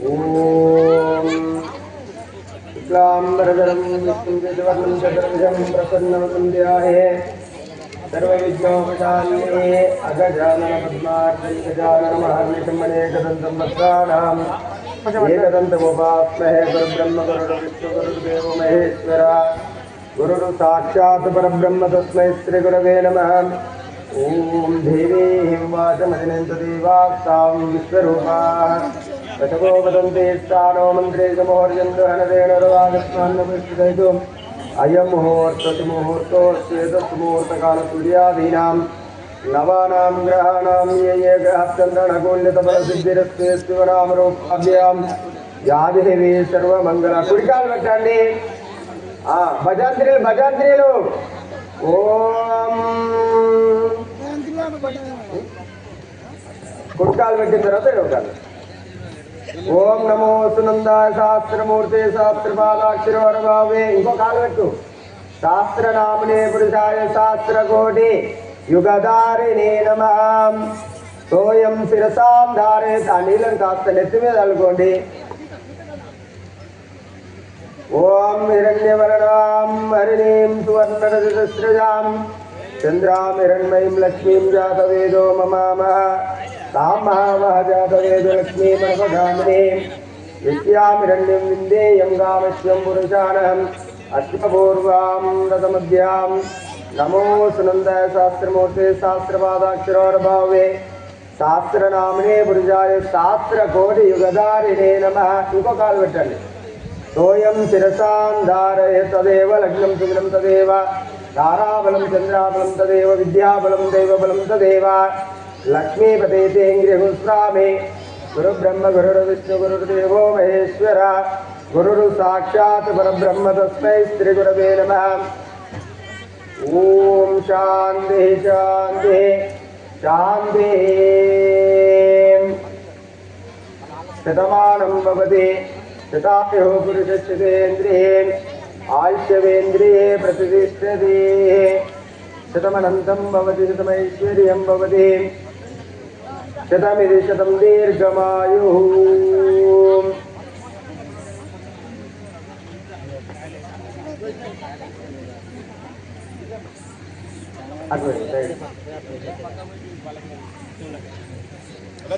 ఓం శుక్లాంబరధరం విష్ణుం శశివర్ణం చతుర్భుజం ప్రసన్నవదనం ధ్యాయే సర్వవిఘ్నోపశాంతయే అగజానన పద్మార్కం గజాననమహర్నిశం అనేకదంతం భక్తానాం ఏకదంతముపాస్మహే పరబ్రహ్మ గురుడు విష్ణు గురుదేవో మహేశ్వర గురుడు సాక్షాత్ పరబ్రహ్మ తస్మై శ్రీ గురవే నమః. ఓం దేవీ వాచమజనంత దేవాస్తాం విశ్వరూపా వచకో వదంతే స్థానో మంత్రే సమోర్జంతు హనరేణురవాగస్మాన్నపుష్టిదైతు అయం ముహూర్తతి ముహూర్తోస్యేతస్ముహూర్తకాల సూర్యాదీనాం నవానాం గ్రహాణాం ఏ ఏ గ్రహచంద్రనగోళ్యతబలసిద్ధిరస్తే శివనామరూపాభ్యాం యాదేవి సర్వమంగళ. కుడికాలు పెట్టండి. భజంత్రీలు ఓం కుడికాలు పెట్టిన తర్వాత యోగాలు. ఓం నమో సునందాయ శాస్త్రమూర్తి శాస్త్రపాదాక్షరవరభావే. ఇంకో కాలు పెట్టు. శాస్త్రనామనే పురుషాయ శాస్త్రకోటి యుగధారిణే నమః. సోయం శిరసాం ధారయత్. ఆ నీళ్ళని కాస్త నెత్తి మీద అల్లుకోండి. ఓం హిరణ్యవర్ణాం హరిణీం సువర్ణరజతస్రజాం చంద్రాం హిరణ్మయీం లక్ష్మీం జాతవేదో మమామః. తాం మహామహ జాతవేదో లక్ష్మీమనపగామినీం విద్యాం హిరణ్యం విందేయం గామశ్వం పురుషాణం అశ్వపూర్వాం రథమధ్యాం. నమో సునందాయ శాస్త్రమూర్తి శాస్త్రపాదాక్షరవరభావే శాస్త్రనామనే పురుషాయ శాస్త్రకోటి యుగధారిణే నమః. ఇంకో కాలు పెట్టండి. సోయం శిరసాం ధారయత్ తదేవ లగ్నం సుగ్నం తదేవ తారాబలం చంద్రాబలం తదేవ విద్యాబలం దైవబలం తదేవ లక్ష్మీపతేంద్రియగుస్రామే. గురు బ్రహ్మ గురుర్ విష్ణు గురుర్దేవో మహేశ్వర గురురు సాక్షాత్ పరబ్రహ్మ తస్మై శ్రీ గురవే నమః. ఓం శాంతి శాంతి శాంతి. శతమానం భవతి శతాయో పురుషేంద్రియే ఆయుష్యవేంద్రియే ప్రతిష్టతి. శతమనంతం భవతి శతమైశ్వర్యం భవతి శతమిది శతం దీర్ఘమాయు.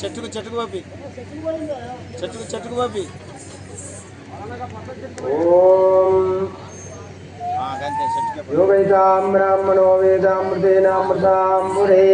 చెట్టుకు చెట్టుకు పంపి చెట్టుకు చెట్టుకు పంపి. ఓం యోగైతాం బ్రాహ్మణో వేదామృతేనామృతాంబురే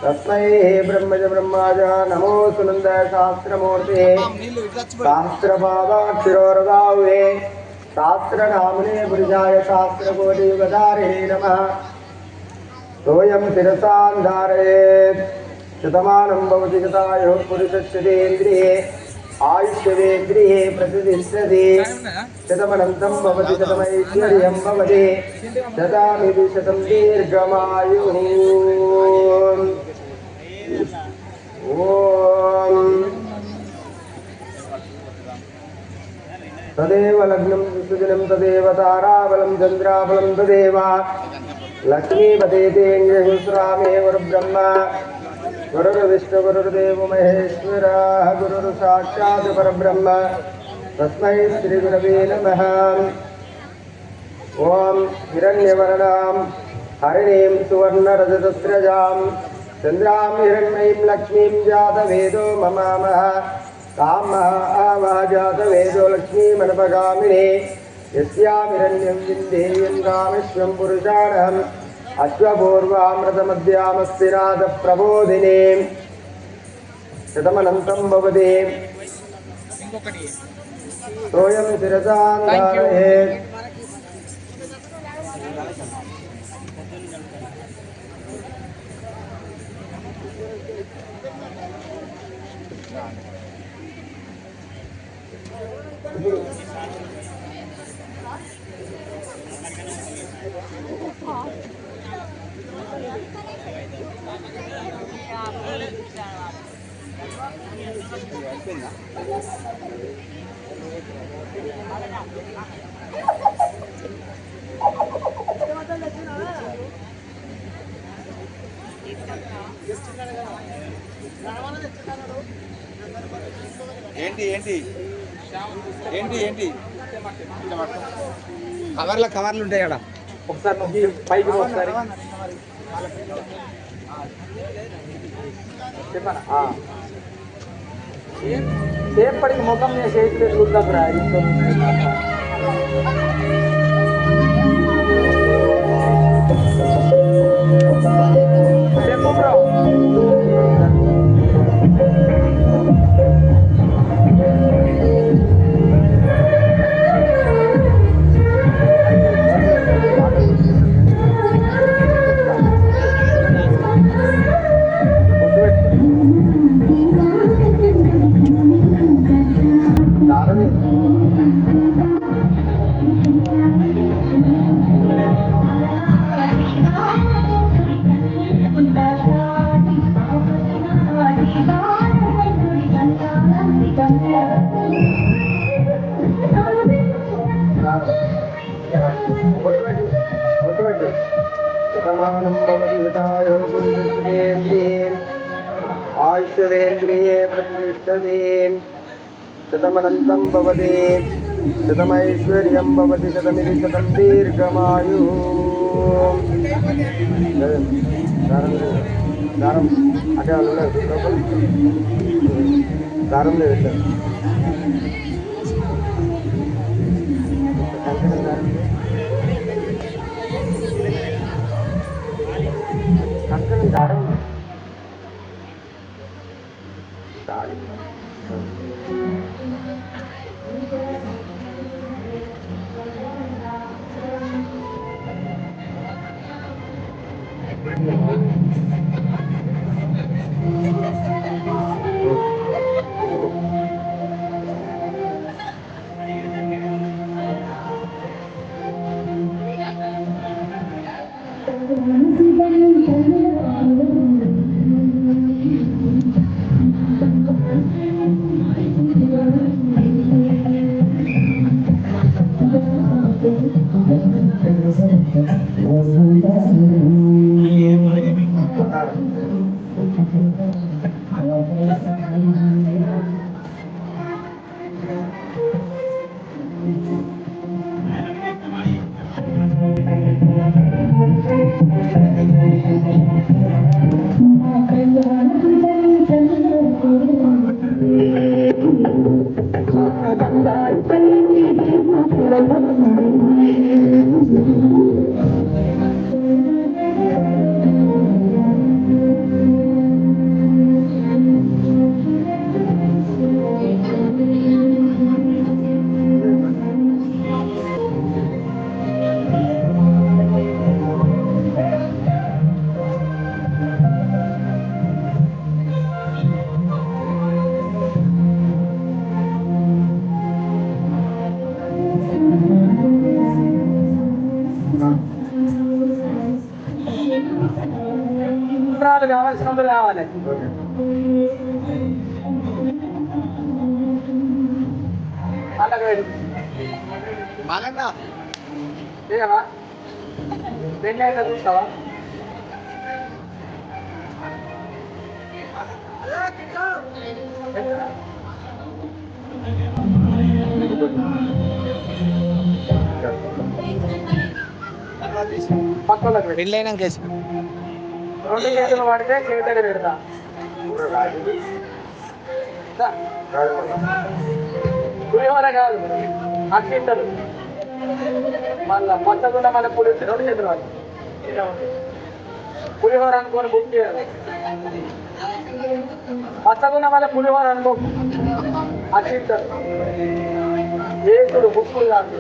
తస్మై బ్రహ్మజ బ్రహ్మాజ. నమో సునందాయ శాస్త్రమూర్తి శాస్త్రపాదాక్షరోరగావే శాస్త్రనామనే పురుషాయ శాస్త్రకోటి యుగధారిణే నమః. సోయం శిరసాం ధారయేత్ శతమానం భవతి శతాయో పురుషేంద్రియే ఆయుష్యవేంద్రియే ప్రతిష్టతి. శతమనంతం భవతి శతమైశ్వర్యం భవతి శతామిది శతం దీర్ఘమాయు. ఓం తదేవ లగ్నం సుదినం తదేవ తారాబలం చంద్రాబలం తదేవ లక్ష్మీపతేంద్రియగుస్రామే. గురుబ్రహ్మ గురుర్ విష్ణు గురుర్దేవో మహేశ్వర గురుర్ సాక్షాత్ పరబ్రహ్మ తస్మై శ్రీ గురవే నమః. ఓం హిరణ్యవర్ణాం హరిణీం సువర్ణరజతస్రజాం చంద్రాం హిరణ్మయీం లక్ష్మీం జాతవేదో మమామః. తాం మహామహ జాతవేదో లక్ష్మీమనపగామినే యస్యాం హిరణ్యం విందేయం గామశ్వం పురుషాణం అశ్వపూర్వామృతమధ్యామస్తినాథ ప్రబోధినే. శతమనంతం భవతి. సోయం శిరసాం ధారయేత్ ఏంటి ఏంటి ఏంటి ఏంటి కవర్లు ఉంటాయి కదా ఒకసారి నొక్కి పైకి పో ఒకసారి చెప్పనా సేపటికి ముఖం నేను చేస్తే చూద్దాం రా చెప్పు బ్రో आयुष्येन्द्रिये प्रतिष्ठते शतमनन्तं भवति शतमैश्वर्यं भवति शतमिति शतं दीर्घमायुः दारं అంటే వాళ్ళు దారం లేదు కంకణం దారం కావాల్సినప్పుడు కావాలి బాగా ఏవా పెళ్ళి అయితే చూస్తావా పక్కలకు పెళ్ళైనాక రెండు చేతులు పడితే చేతులు పెడతా పులిహోర కాదు అట్టింటలు మళ్ళా పచ్చకుండా మళ్ళీ రెండు చేతులు పడి పులిహోర అనుకొని బుక్ చేయాలి పచ్చకుండా మళ్ళీ పులిహోర అనుకో అట్టింటలు ఏసుడు బుక్కులు కాదు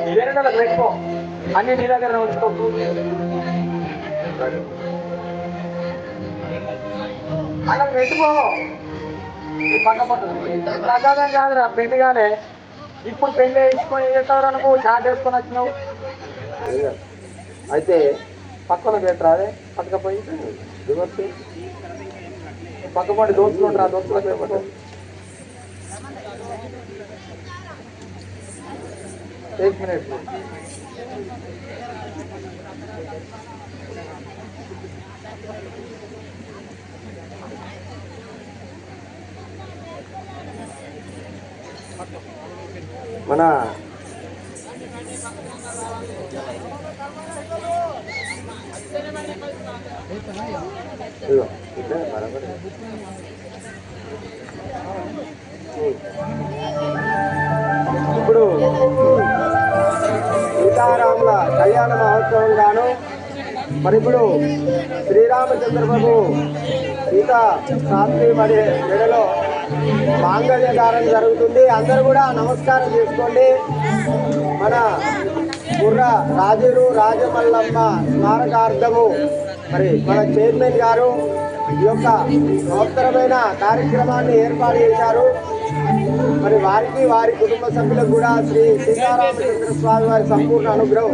వేరే పెట్టుకో అన్ని నీ దగ్గర ఉంచుకోకు అలా పెట్టుకో పక్క పడుతుంది ప్రసాదం కాదురా పెళ్లి కానీ ఇప్పుడు పెళ్లి వేసుకొని ఏం చేస్తావు నువ్వు చాట్ వేసుకొని వచ్చినావు అయితే పక్కన పెట్టరా అదే పట్టుకపోయి రివర్స్ పక్కపడి దోస్తులు ఉంటారు ఆ దోస్తులకు ఏమంటారు एक मिनट మన ఇప్పుడు సీతారాముల కళ్యాణ మహోత్సవం గాను మరి ఇప్పుడు శ్రీరామచంద్ర ప్రభు సీత శాస్త్రి మరి మెడలో మాంగళ్య ధారణ జరుగుతుంది. అందరూ కూడా నమస్కారం చేసుకోండి. మన బుర్ర రాజులు రాజమల్లమ్మ స్మారకార్థము మరి మన చైర్మన్ గారు ఈ యొక్క మహత్తరమైన కార్యక్రమాన్ని ఏర్పాటు చేశారు. మరి వారికి వారి కుటుంబ సభ్యులకు కూడా శ్రీ సీతారామచంద్ర స్వామి వారి సంపూర్ణ అనుగ్రహం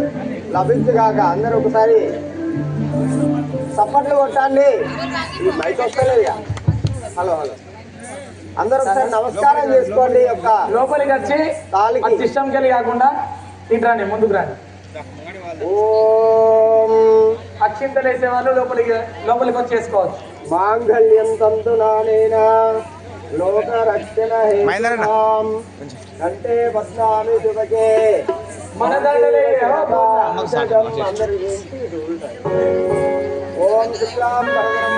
లభించుగాక. అందరూ ఒకసారి సప్పట్లు కొట్టండి. ఈ మైక్ వస్తలేదు. హలో హలో అందరూ ఒకసారి నమస్కారం చేసుకోండి. యొక్క లోపలికి వచ్చి తాళికి సిస్టమ్కి వెళ్ళి కాకుండా ఇటు రండి, ముందుకు రండి. ఓం అక్షింతలు వేసే వాళ్ళు లోపలికి వచ్చి చేసుకోవచ్చు. మాంగళ్యం తంతునానేనా లోక రక్షణ హేతునాం కంటే బద్నామి శుభకే మన దాంట్లోనే ఓం శుక్లాం వరదరం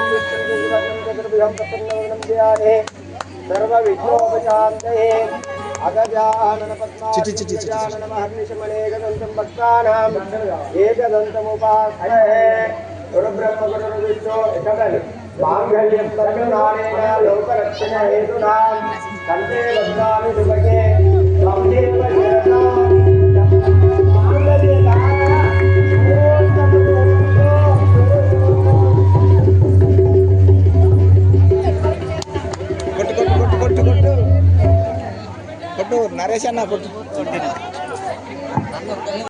చతుర్భుజం ప్రసన్నవదనం ధ్యానే సర్వ విఘ్నోపశాంతయే అగజానన పద్మానన మహర్నిశమనేకదంతం భక్తానాం ఏకదంతముపాస్మహే గురుబ్రహ్మ గురుర్విష్ణు ఇతగల్ మాంగళ్యం తంతునానేన లోకరక్షణ హేతునాం కంటే బద్నామి శుభకే స్వామిదేవ శరణం మాంగళ్య ధారణ కొట్టు నరేష్ అన్న కొట్టు.